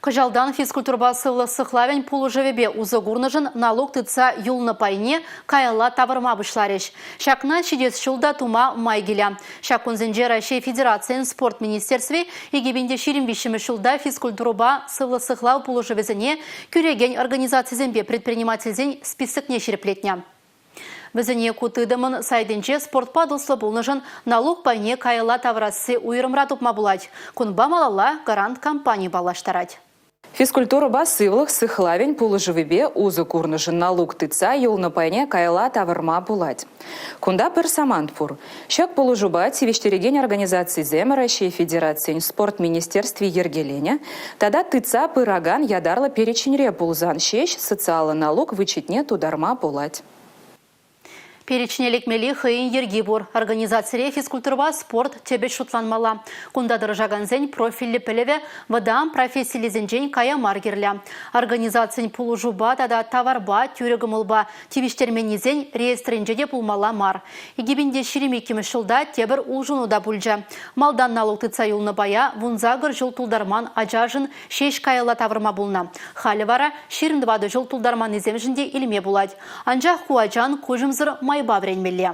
Кыжалдан физкультурба сылы сықлавен пулы жевебе узы гурныжын налог тыца юлны пайне каяла тавырма бышлареш. Шакна чидес шулда тума майгеля. Шакунзенже Россия Федерациян спорт министерстве егебенде ширим вишімі шулда физкультурба сылы сықлау пулы жевезіне күреген организациязенбе предпринимательзен списокне шереплетня. Бізіне кутыдымын сайденче спортпа дослы болныжын налог пайне каяла таврасы уйрымра тупма булать. Кунба малала гарант компании балаштарать. Физкультура басывлых сыхлавень пулыжывыбе узы курныжын налог тыца юлны пайне каяла тавырма булать. Кунда пір самантпур. Шак пулыжуба тивештереген организации зем Россия Федерациян спорт министерстве ергеленя, тада тыца пыраган ядарлы переченьре пулзан шеш социалы налог вычетне тударма булать. Перечнелік мели хыйын ергибур. Организация физкультурба спорт тебе шутланмала. Кунда дыржаганзен профилі пілеве вадам профессиялизенжен кая маргерля. Организациян пулужуба тада таварба тюрегімылба тивиштерменізен реестренжеде пулмала мар. Егебінде ширемекемі шылда тебір улжунуда бульджа. Малдан налогтыца юлны бая вунзагыр жыл тулдарман ажажын шеш каяла тавырма булна. Халі вара ширіндвады жыл тулдарман иземжінде илме булад. Анжақ куаджан кожымзыр майба вренмелі.